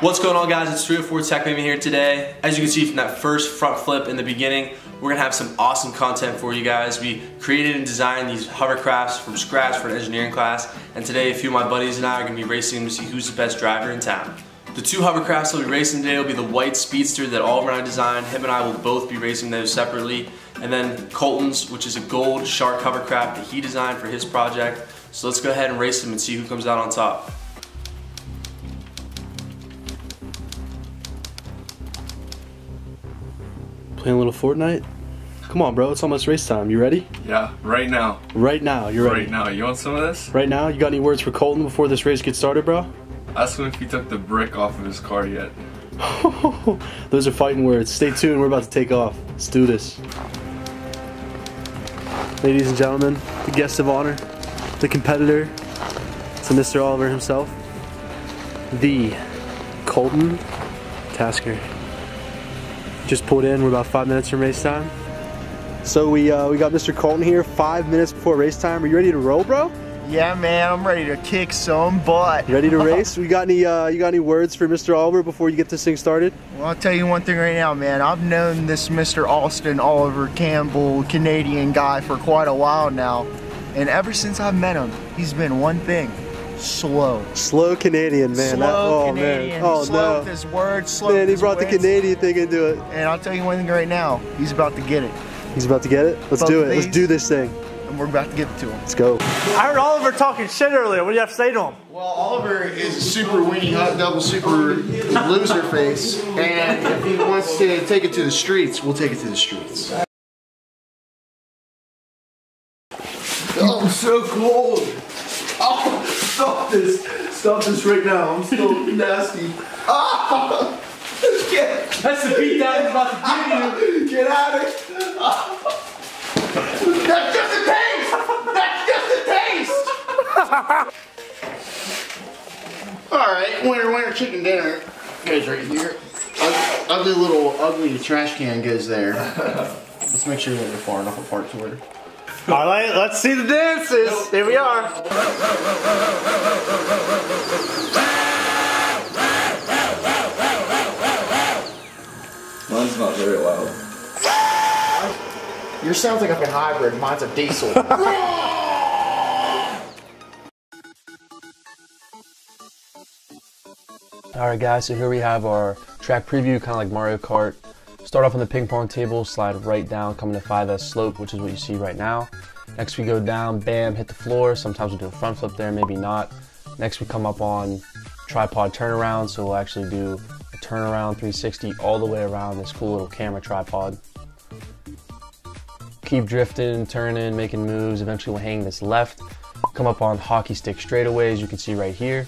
What's going on, guys? It's 304 Tech Maybe here today. As you can see from that first front flip in the beginning, we're gonna have some awesome content for you guys. We created and designed these hovercrafts from scratch for an engineering class, and today a few of my buddies and I are gonna be racing to see who's the best driver in town. The two hovercrafts we'll be racing today will be the white Speedster that Oliver and I designed. Him and I will both be racing those separately, and then Colton's, which is a gold shark hovercraft that he designed for his project. So let's go ahead and race them and see who comes out on top. Playing a little Fortnite? Come on, bro, it's almost race time. You ready? Yeah, right now. Right now, you're ready. Right now. You want some of this? Right now? You got any words for Colton before this race gets started, bro? Ask him if he took the brick off of his car yet. Those are fighting words. Stay tuned, we're about to take off. Let's do this. Ladies and gentlemen, the guest of honor, the competitor, to Mr. Oliver himself, the Colton Tasker. Just pulled in, we're about 5 minutes from race time. So we got Mr. Colton here 5 minutes before race time. Are you ready to roll, bro? Yeah, man, I'm ready to kick some butt. You ready to race? You got any words for Mr. Oliver before you get this thing started? Well, I'll tell you one thing right now, man. I've known this Mr. Austin Oliver Campbell Canadian guy for quite a while now. And ever since I've met him, he's been one thing. Slow. Slow Canadian, man. Slow Canadian. Man. Oh, slow no. with his words, slow man, with he his brought wits. the Canadian thing into it. And I'll tell you one thing right now. He's about to get it. He's about to get it? Let's do it. Let's do this thing. And we're about to give it to him. Let's go. I heard Oliver talking shit earlier. What do you have to say to him? Well, Oliver is a super weenie hot double super loser face. And if he wants to take it to the streets, we'll take it to the streets. Oh, I'm so cold. Oh, stop this. Stop this right now. I'm still nasty. Ah! That's the beat down he's about to give you. Get out of it. That's just a taste. That's just a taste. Alright, winner chicken dinner goes right here. Ugly little ugly trash can goes there. Let's make sure that they're far enough apart to where. Alright, let's see the dances. Here we are. Mine's not very loud. Yours sounds like a hybrid, mine's a diesel. Alright guys, so here we have our track preview, kind of like Mario Kart. Start off on the ping pong table, slide right down, coming to 5S slope, which is what you see right now. Next we go down, bam, hit the floor. Sometimes we'll do a front flip there, maybe not. Next we come up on tripod turnaround, so we'll actually do a turnaround 360 all the way around this cool little camera tripod. Keep drifting, turning, making moves. Eventually we'll hang this left. Come up on hockey stick straightaways, you can see right here.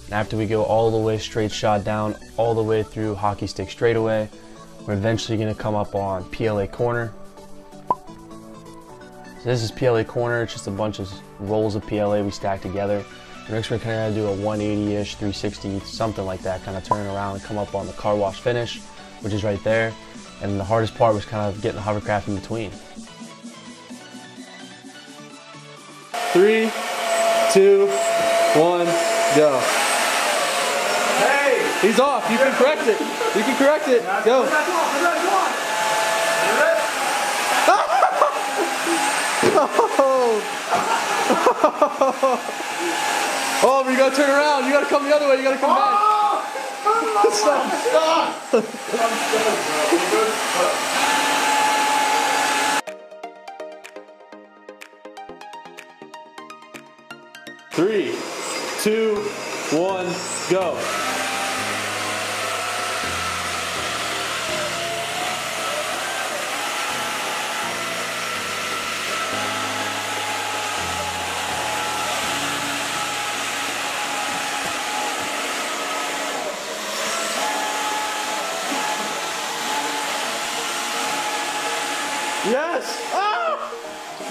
And after we go all the way straight shot down, all the way through hockey stick straightaway, we're eventually going to come up on PLA corner. So this is PLA corner, it's just a bunch of rolls of PLA we stack together. Next we're kind of do a 180-ish, 360, something like that, kind of turn around and come up on the car wash finish, which is right there. And the hardest part was kind of getting the hovercraft in between. 3, 2, 1, go. Hey! He's off, you can correct it. You can correct it, go. Oh, but you gotta turn around. You gotta come the other way. You gotta come back. Stop. Stop. Three, 2, 1, go. Yes! Ah!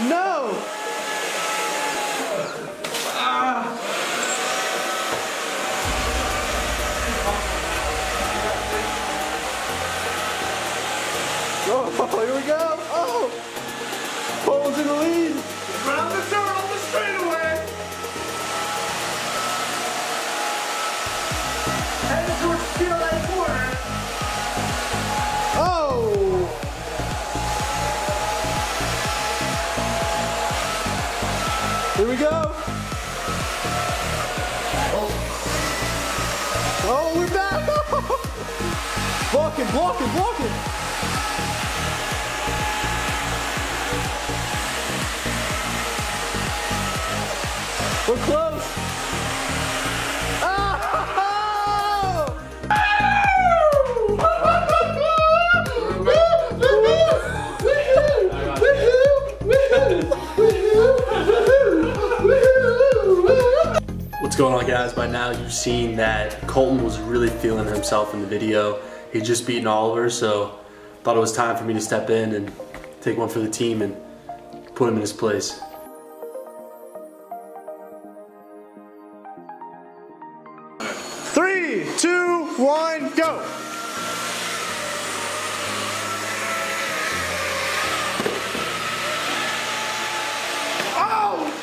No! Ah! Oh, here we go! Oh! Poland's in the lead! Round the turn on the straightaway. Headed towards we go. Oh, we're back. Blocking, blocking, blocking. We're close. What's going on, guys? By now you've seen that Colton was really feeling himself in the video. He'd just beaten Oliver, so thought it was time for me to step in and take one for the team and put him in his place. Three, two, one, go. Oh!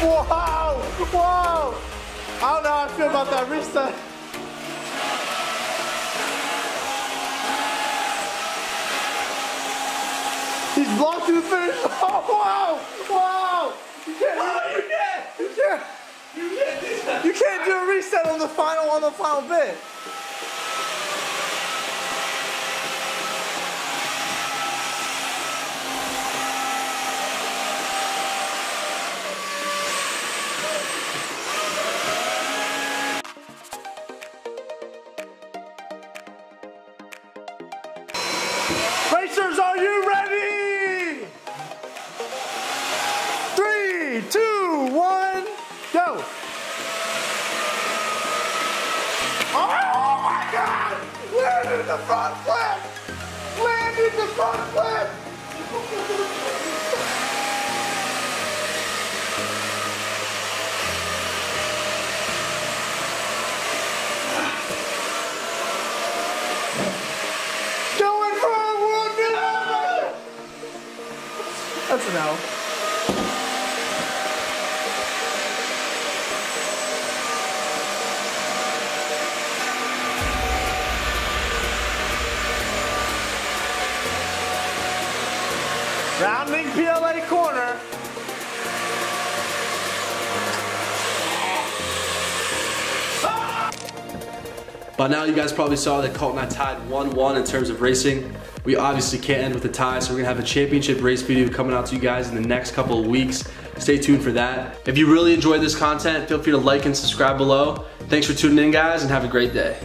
Wow! Wow! I don't know how I feel about that reset. He's blocked to the finish. Oh, wow! Wow! You can't do a reset on the final bit. Racers, are you ready? 3, 2, 1, go. Oh my God! Landed the front flip! Landed the front flip! Going for a world record! That's an L. Rounding PLA corner. By now you guys probably saw that Colton and I tied 1-1 in terms of racing. We obviously can't end with a tie, so we're gonna have a championship race video coming out to you guys in the next couple of weeks. Stay tuned for that. If you really enjoyed this content, feel free to like and subscribe below. Thanks for tuning in, guys, and have a great day.